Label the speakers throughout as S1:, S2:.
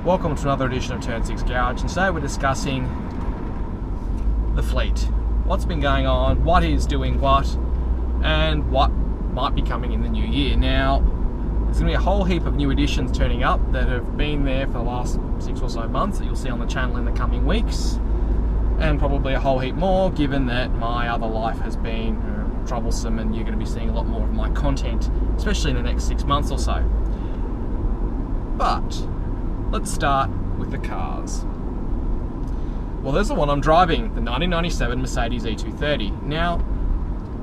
S1: Welcome to another edition of Turn 6 Garage, and today we're discussing the fleet. What's been going on, what is doing what, and what might be coming in the new year. Now, there's going to be a whole heap of new additions turning up that have been there for the last 6 or so months that you'll see on the channel in the coming weeks, and probably a whole heap more given that my other life has been troublesome and you're going to be seeing a lot more of my content, especially in the next 6 months or so. But let's start with the cars. Well, there's the one I'm driving, the 1997 Mercedes E230. Now,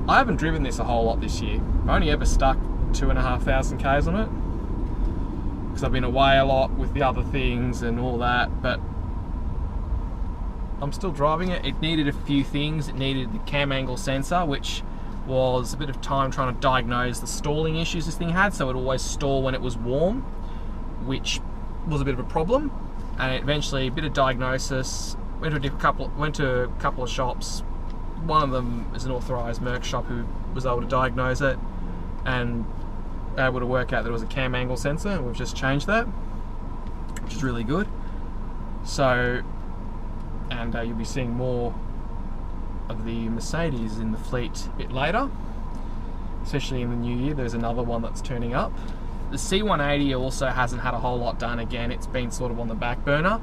S1: I haven't driven this a whole lot this year. I've only ever stuck 2,500 Ks on it, because I've been away a lot with the other things and all that, but I'm still driving it. It needed a few things. It needed the cam angle sensor, which was a bit of time trying to diagnose the stalling issues this thing had, so it always stalled when it was warm, which was a bit of a problem. And eventually a bit of diagnosis, went to a couple of shops. One of them is an authorised Merc shop who was able to diagnose it and able to work out that it was a cam angle sensor, and we've just changed that, which is really good. So, and you'll be seeing more of the Mercedes in the fleet a bit later, especially in the new year. There's another one that's turning up. The C180 also hasn't had a whole lot done. Again, it's been sort of on the back burner.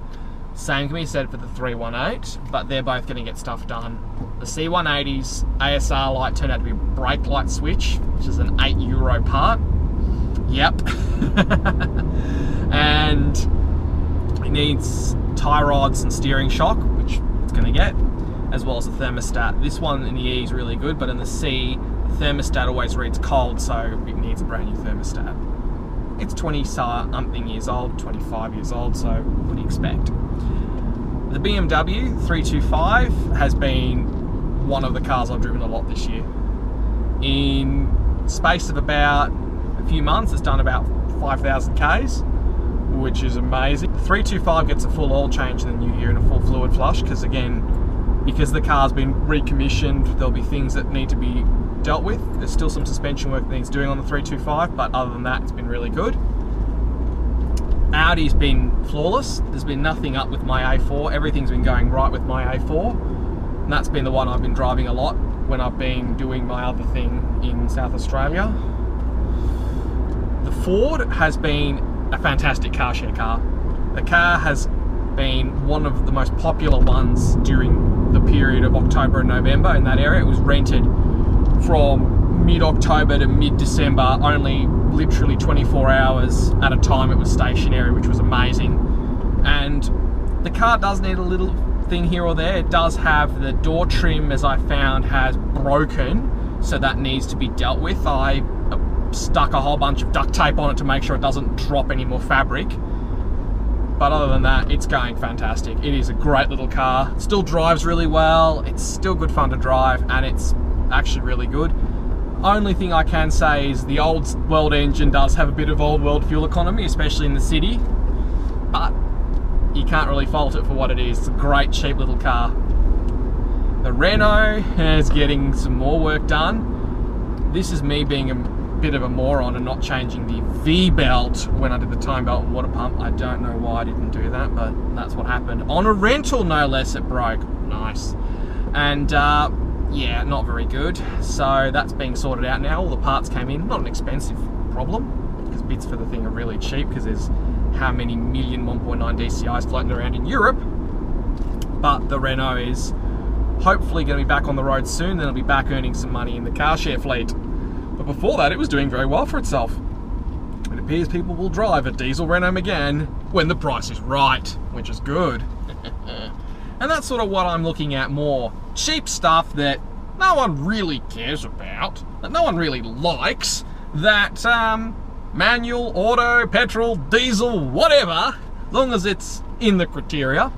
S1: Same can be said for the 318, but they're both going to get stuff done. The C180's ASR light turned out to be a brake light switch, which is an €8 part. Yep. And it needs tie rods and steering shock, which it's going to get, as well as the thermostat. This one in the E is really good, but in the C, the thermostat always reads cold, so it needs a brand new thermostat. It's 20-something years old, 25 years old, so what do you expect? The BMW 325 has been one of the cars I've driven a lot this year. In space of about a few months, it's done about 5,000 Ks, which is amazing. The 325 gets a full oil change in the new year and a full fluid flush, because the car's been recommissioned, there'll be things that need to be dealt with. There's still some suspension work that needs doing on the 325, but other than that, it's been really good. Audi's been flawless. There's been nothing up with my A4. Everything's been going right with my A4, and that's been the one I've been driving a lot when I've been doing my other thing in South Australia. The Ford has been a fantastic car share car. The car has been one of the most popular ones during the period of October and November in that area. It was rented from mid-October to mid-December, only literally 24 hours at a time it was stationary, which was amazing. And the car does need a little thing here or there. It does have the door trim, as I found, has broken, so that needs to be dealt with. I stuck a whole bunch of duct tape on it to make sure it doesn't drop any more fabric. But other than that, it's going fantastic. It is a great little car. It still drives really well. It's still good fun to drive, and it's actually really good. Only thing I can say is the old world engine does have a bit of old world fuel economy, especially in the city, but you can't really fault it for what it is. It's a great cheap little car. The Renault is getting some more work done. This is me being a bit of a moron and not changing the V-belt when I did the time belt and water pump. I don't know why I didn't do that, but that's what happened. On a rental, no less, it broke. Nice. And yeah, not very good. So that's being sorted out now. All the parts came in. Not an expensive problem, because bits for the thing are really cheap, because there's how many million 1.9 DCIs floating around in Europe. But the Renault is hopefully going to be back on the road soon. Then it'll be back earning some money in the car share fleet. But before that, it was doing very well for itself. It appears people will drive a diesel Renault Megane when the price is right, which is good. And that's sort of what I'm looking at more. Cheap stuff that no one really cares about, that no one really likes, that manual, auto, petrol, diesel, whatever, as long as it's in the criteria,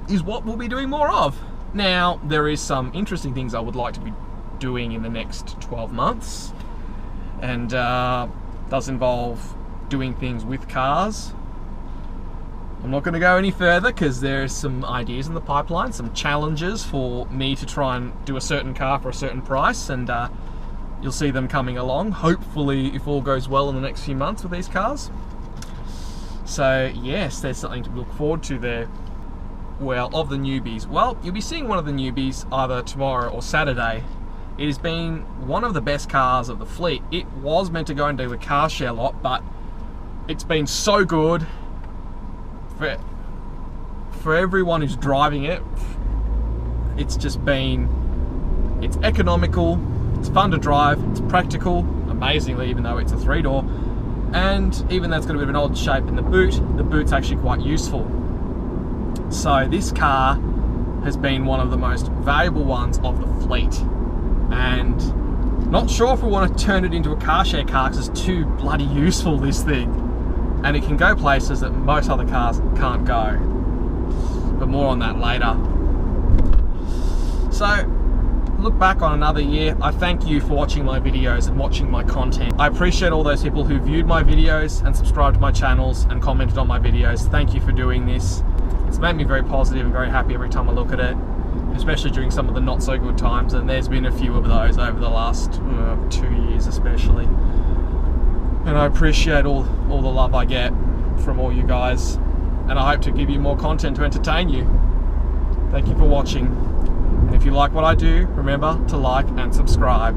S1: is what we'll be doing more of. Now, there is some interesting things I would like to be doing in the next 12 months, and does involve doing things with cars. I'm not going to go any further because there's some ideas in the pipeline, some challenges for me to try and do a certain car for a certain price, and you'll see them coming along, hopefully, if all goes well in the next few months with these cars. So yes, there's something to look forward to there. Well, of the newbies, well, you'll be seeing one of the newbies either tomorrow or Saturday. It has been one of the best cars of the fleet. It was meant to go into the car share lot, but it's been so good for everyone who's driving it. It's economical, it's fun to drive, it's practical, amazingly, even though it's a 3-door, and even though it's got a bit of an odd shape in the boot's actually quite useful. So this car has been one of the most valuable ones of the fleet, and not sure if we want to turn it into a car share car because it's too bloody useful, this thing, and it can go places that most other cars can't go, but more on that later. So look back on another year. I thank you for watching my videos and watching my content. I appreciate all those people who viewed my videos and subscribed to my channels and commented on my videos. Thank you for doing this. It's made me very positive and very happy every time I look at it, especially during some of the not so good times, and there's been a few of those over the last 2 years especially. And I appreciate all the love I get from all you guys, and I hope to give you more content to entertain you. Thank you for watching. And if you like what I do, remember to like and subscribe.